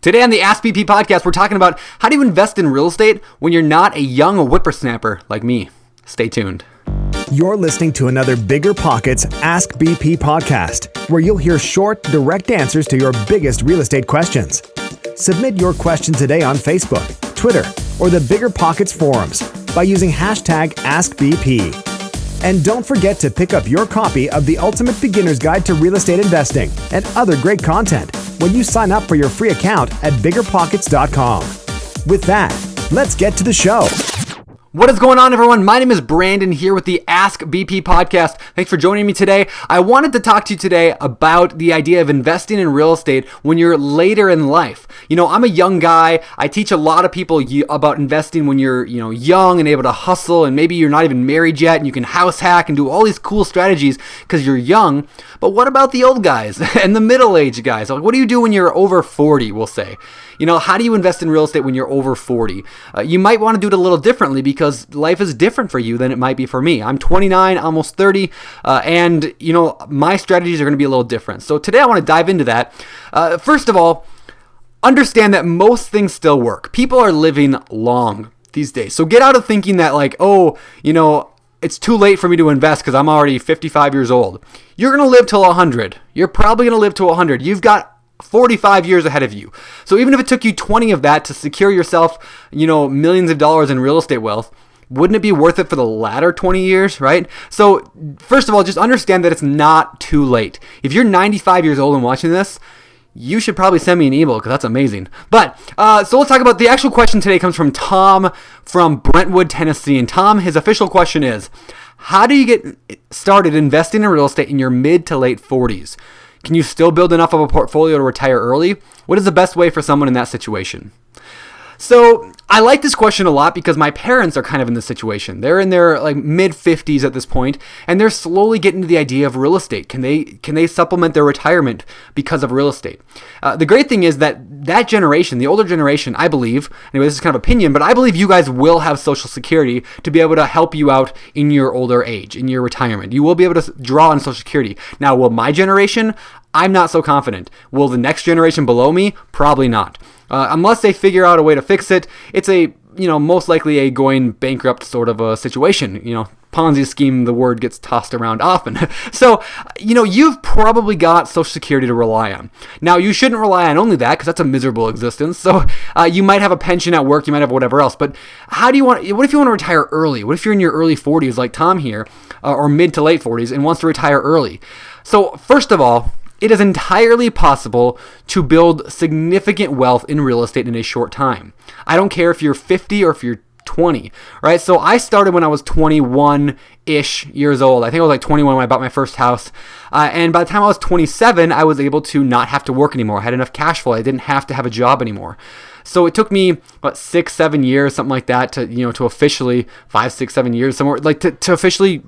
Today on the Ask BP podcast, we're talking about how do you invest in real estate when you're not a young whippersnapper like me. Stay tuned. You're listening to another Bigger Pockets Ask BP podcast, where you'll hear short, direct answers to your biggest real estate questions. Submit your question today on Facebook, Twitter, or the Bigger Pockets forums by using hashtag AskBP. And don't forget to pick up your copy of The Ultimate Beginner's Guide to Real Estate Investing and other great content when you sign up for your free account at biggerpockets.com. With that, let's get to the show. What is going on, everyone? My name is Brandon here with the Ask BP podcast. Thanks for joining me today. I wanted to talk to you today about the idea of investing in real estate when you're later in life. You know, I'm a young guy. I teach a lot of people about investing when you're, young and able to hustle, and maybe you're not even married yet and you can house hack and do all these cool strategies because you're young. But what about the old guys and the middle-aged guys? Like, what do you do when you're over 40, we'll say? How do you invest in real estate when you're over 40? You might want to do it a little differently because life is different for you than it might be for me. I'm 29, almost 30, and my strategies are going to be a little different. So today I want to dive into that. First of all, understand that most things still work. People are living long these days. So get out of thinking that it's too late for me to invest because I'm already 55 years old. You're going to live till 100. You're probably going to live till 100. You've got 45 years ahead of you. So even if it took you 20 of that to secure yourself, millions of dollars in real estate wealth, wouldn't it be worth it for the latter 20 years, right? So first of all, just understand that it's not too late. If you're 95 years old and watching this, you should probably send me an email because that's amazing. But so let's talk about the actual question today. Comes from Tom from Brentwood, Tennessee. And Tom, his official question is, how do you get started investing in real estate in your mid to late 40s? Can you still build enough of a portfolio to retire early? What is the best way for someone in that situation? So I like this question a lot because my parents are kind of in this situation. They're in their mid 50s at this point, and they're slowly getting to the idea of real estate. Can they supplement their retirement because of real estate? The great thing is that generation, the older generation, I believe, anyway, this is kind of opinion, but I believe you guys will have Social Security to be able to help you out in your older age, in your retirement. You will be able to draw on Social Security. Now, will my generation? I'm not so confident. Will the next generation below me? Probably not. Unless they figure out a way to fix it, it's most likely a going bankrupt sort of a situation. Ponzi scheme, the word gets tossed around often. So, you've probably got Social Security to rely on. Now, you shouldn't rely on only that because that's a miserable existence. So, you might have a pension at work, you might have whatever else. But what if you want to retire early? What if you're in your early 40s like Tom here, or mid to late 40s and wants to retire early? So, first of all, it is entirely possible to build significant wealth in real estate in a short time. I don't care if you're 50 or if you're 20, right? So I started when I was 21-ish years old. I think I was like 21 when I bought my first house. And by the time I was 27, I was able to not have to work anymore. I had enough cash flow. I didn't have to have a job anymore. So it took me, 6-7 years, something like that, to officially, 5, 6, 7 years, somewhere, to officially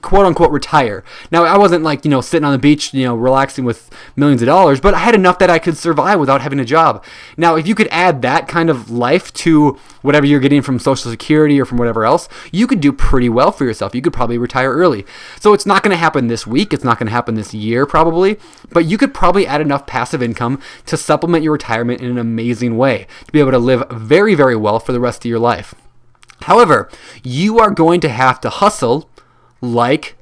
quote unquote retire. Now I wasn't sitting on the beach, relaxing with millions of dollars, but I had enough that I could survive without having a job. Now, if you could add that kind of life to whatever you're getting from Social Security or from whatever else, you could do pretty well for yourself. You could probably retire early. So it's not going to happen this week. It's not going to happen this year probably, but you could probably add enough passive income to supplement your retirement in an amazing way to be able to live very, very well for the rest of your life. However, you are going to have to hustle like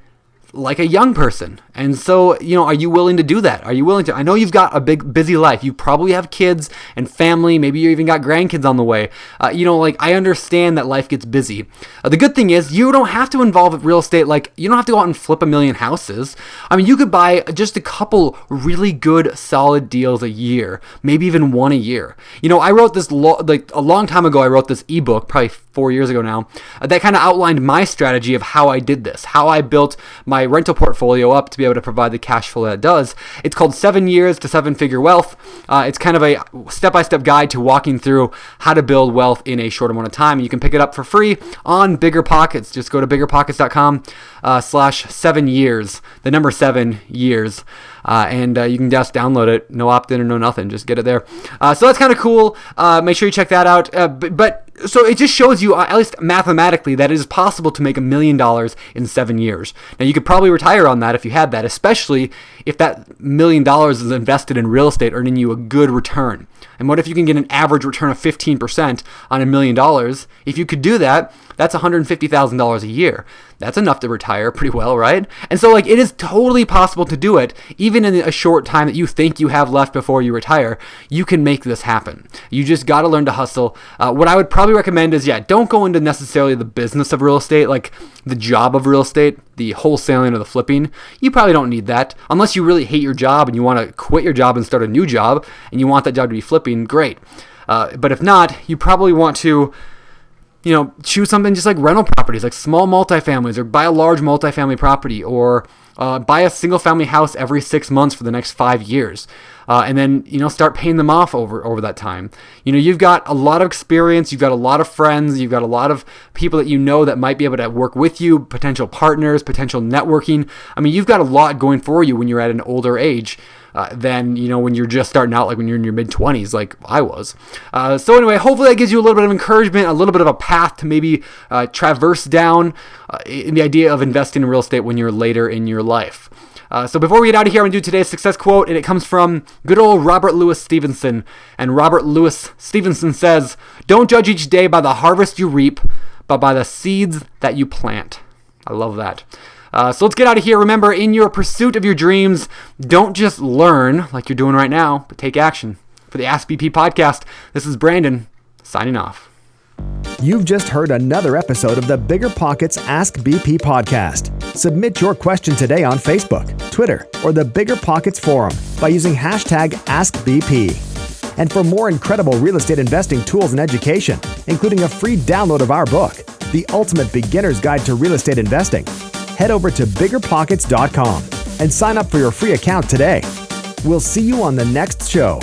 a young person. And so, are you willing to do that? Are you willing to? I know you've got a big, busy life. You probably have kids and family. Maybe you even got grandkids on the way. I understand that life gets busy. The good thing is you don't have to involve real estate. You don't have to go out and flip a million houses. I mean, you could buy just a couple really good, solid deals a year, maybe even one a year. I wrote this, a long time ago, I wrote this ebook, probably 4 years ago now, that kind of outlined my strategy of how I did this, how I built my rental portfolio up to be able to provide the cash flow that it does. It's called 7 Years to 7-Figure Wealth. It's kind of a step-by-step guide to walking through how to build wealth in a short amount of time. You can pick it up for free on Bigger Pockets. Just go to biggerpockets.com /7 years, the number 7 years. And you can just download it, no opt-in or no nothing, just get it there. So that's kind of cool. Make sure you check that out. But so it just shows you, at least mathematically, that it is possible to make $1 million in 7 years. Now, you could probably retire on that if you had that, especially if that $1 million is invested in real estate, earning you a good return. And what if you can get an average return of 15% on $1 million? If you could do that, that's $150,000 a year. That's enough to retire pretty well, right? And so it is totally possible to do it, even in a short time that you think you have left before you retire. You can make this happen. You just got to learn to hustle. What I would probably recommend is, don't go into necessarily the business of real estate, like the job of real estate, the wholesaling or the flipping. You probably don't need that. Unless you really hate your job and you want to quit your job and start a new job and you want that job to be flipping, great. But if not, you probably want to choose something just like rental properties, like small multifamilies, or buy a large multifamily property, or buy a single family house every 6 months for the next 5 years. And then, start paying them off over that time. You've got a lot of experience, you've got a lot of friends, you've got a lot of people that that might be able to work with you, potential partners, potential networking. I mean, you've got a lot going for you when you're at an older age than, when you're just starting out, like when you're in your mid-20s, like I was. So anyway, hopefully that gives you a little bit of encouragement, a little bit of a path to maybe traverse down in the idea of investing in real estate when you're later in your life. So before we get out of here, I'm going to do today's success quote, and it comes from good old Robert Louis Stevenson. And Robert Louis Stevenson says, "Don't judge each day by the harvest you reap, but by the seeds that you plant." I love that. So let's get out of here. Remember, in your pursuit of your dreams, don't just learn like you're doing right now, but take action. For the Ask BP podcast, this is Brandon, signing off. You've just heard another episode of the Bigger Pockets Ask BP podcast. Submit your question today on Facebook, Twitter, or the Bigger Pockets forum by using hashtag AskBP. And for more incredible real estate investing tools and education, including a free download of our book, The Ultimate Beginner's Guide to Real Estate Investing, head over to biggerpockets.com and sign up for your free account today. We'll see you on the next show.